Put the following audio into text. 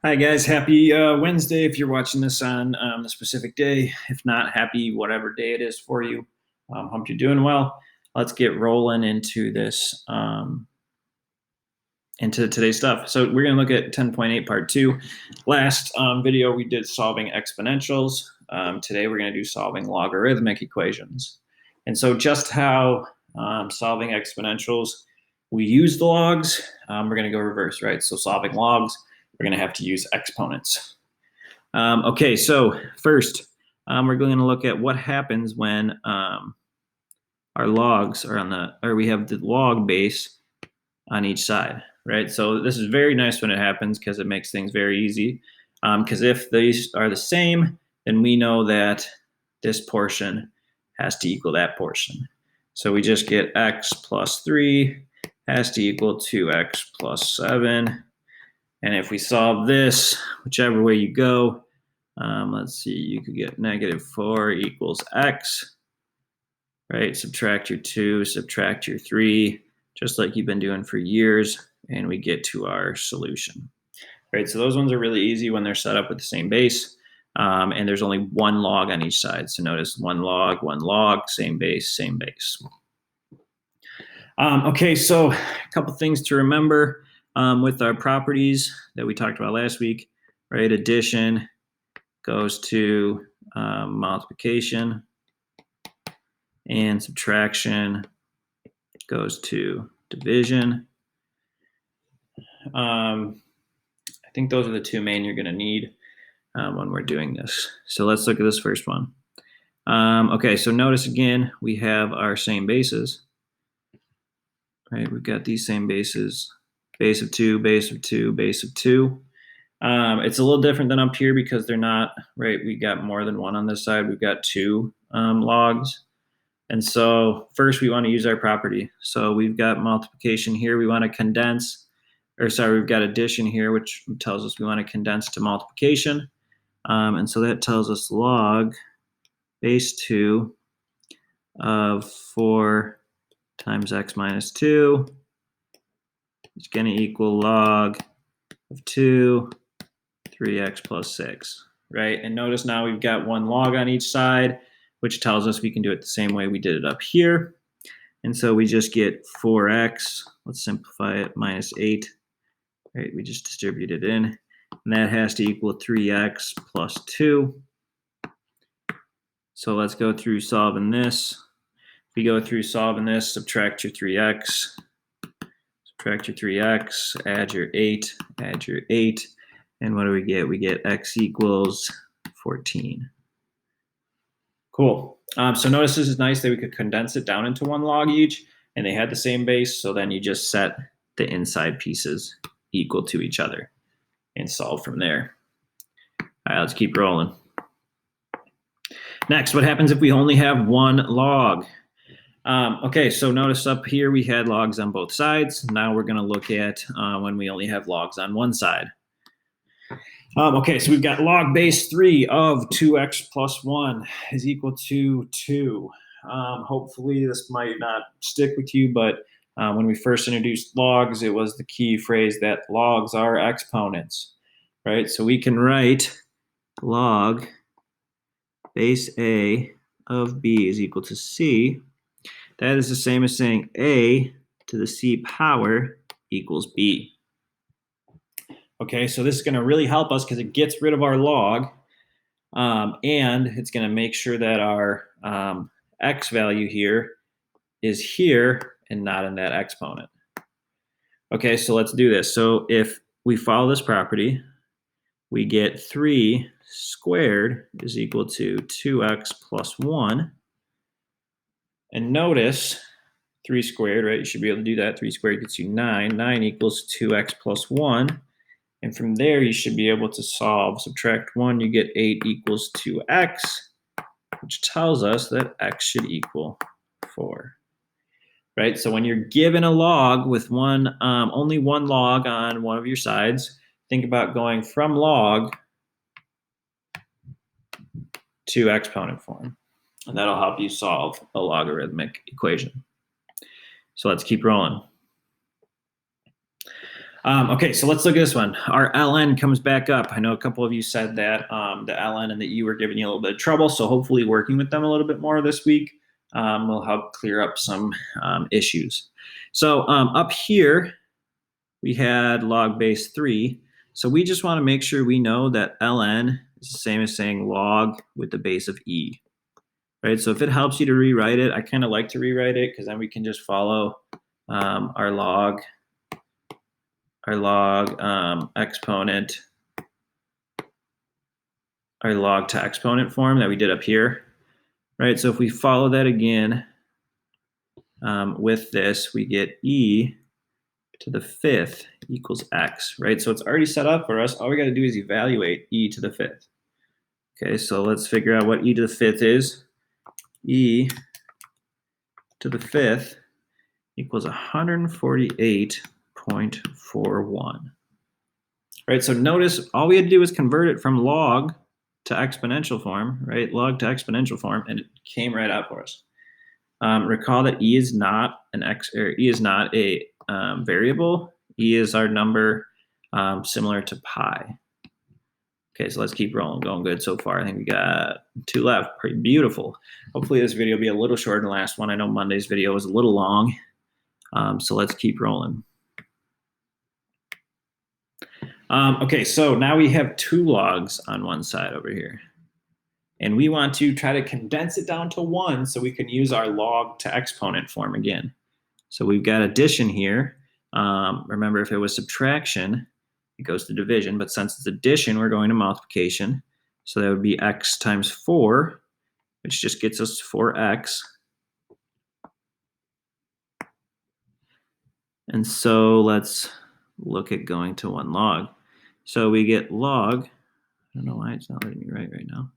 Hi guys, happy Wednesday if you're watching this on the specific day. If not, happy whatever day it is for you. Hope you're doing well. Let's get rolling into this, into today's stuff. So we're going to look at 10.8 part 2. Last video we did solving exponentials. Today we're going to do solving logarithmic equations. And so just how solving exponentials, we use the logs, we're going to go reverse, right? So solving logs, we're going to have to use exponents. Okay, so first, we're going to look at what happens when our logs are on the, or we have the log base on each side, right? So this is very nice when it happens because it makes things very easy. Because if these are the same, then we know that this portion has to equal that portion. So we just get x plus 3 has to equal 2x plus 7. And if we solve this, whichever way you go, let's see, you could get negative 4 equals x, right? Subtract your 2, subtract your 3, just like you've been doing for years, and we get to our solution, right? So those ones are really easy when they're set up with the same base, and there's only one log on each side. So notice one log, same base, same base. Okay, so a couple things to remember with our properties that we talked about last week, right? Addition goes to multiplication, and subtraction goes to division. I think those are the two main you're going to need when we're doing this. So let's look at this first one. Okay, so notice again, we have our same bases. Right, we've got these same bases, base of 2, base of 2, base of 2. It's a little different than up here because they're not, right, we got more than one on this side. We've got 2 logs. And so first we want to use our property. So we've got multiplication here. We want to condense, or sorry, we've got addition here, which tells us we want to condense to multiplication. And so that tells us log base 2 of 4 times x minus 2 is going to equal log of 2, 3x plus 6, right? And notice now we've got one log on each side, which tells us we can do it the same way we did it up here. And so we just get 4x, let's simplify it, minus 8, right? We just distribute it in, and that has to equal 3x plus 2. So let's go through solving this. If we go through solving this, subtract your 3x, subtract your 3x, add your 8, and what do we get? We get x equals 14. Cool. So notice this is nice that we could condense it down into one log each, and they had the same base, so then you just set the inside pieces equal to each other and solve from there. All right, let's keep rolling. Next, what happens if we only have one log? Okay, so notice up here we had logs on both sides. Now we're going to look at when we only have logs on one side. Okay, so we've got log base 3 of 2x plus 1 is equal to 2. Hopefully this might not stick with you, but when we first introduced logs, it was the key phrase that logs are exponents, right? So we can write log base A of B is equal to C. That is the same as saying A to the C power equals B. Okay, so this is going to really help us because it gets rid of our log, and it's going to make sure that our x value here is here and not in that exponent. Okay, so let's do this. So if we follow this property, we get 3 squared is equal to 2x plus 1. And notice 3 squared, right? You should be able to do that. 3 squared gets you 9. 9 equals 2x plus 1. And from there, you should be able to solve. Subtract 1, you get 8 equals 2x, which tells us that x should equal 4. Right? So when you're given a log with only one log on one of your sides, think about going from log to exponent form. And that'll help you solve a logarithmic equation. So let's keep rolling. Okay, so let's look at this one. Our ln comes back up. I know a couple of you said that the ln and the e were giving you a little bit of trouble, so hopefully working with them a little bit more this week will help clear up some issues. So up here, we had log base 3. So we just want to make sure we know that ln is the same as saying log with the base of e. Right, so if it helps you to rewrite it, I kind of like to rewrite it because then we can just follow our log exponent, our log to exponent form that we did up here, right? So if we follow that again with this, we get e to the 5th equals x, right? So it's already set up for us. All we got to do is evaluate e to the 5th. Okay, so let's figure out what e to the 5th is. E to the 5th equals 148.41. Right, so notice all we had to do was convert it from log to exponential form, right? Log to exponential form, and it came right out for us. Recall that e is not an x, or e is not a variable. E is our number similar to pi. Okay, so let's keep rolling. Going good so far. I think we got 2 left. Pretty beautiful. Hopefully this video will be a little shorter than the last one. I know Monday's video was a little long, so let's keep rolling. Okay, so now we have 2 logs on one side over here. And we want to try to condense it down to 1 so we can use our log to exponent form again. So we've got addition here. Remember, if it was subtraction, it goes to division. But since it's addition, we're going to multiplication. So that would be x times 4, which just gets us 4x. And so let's look at going to 1 log. So we get log, I don't know why it's not letting me write right now.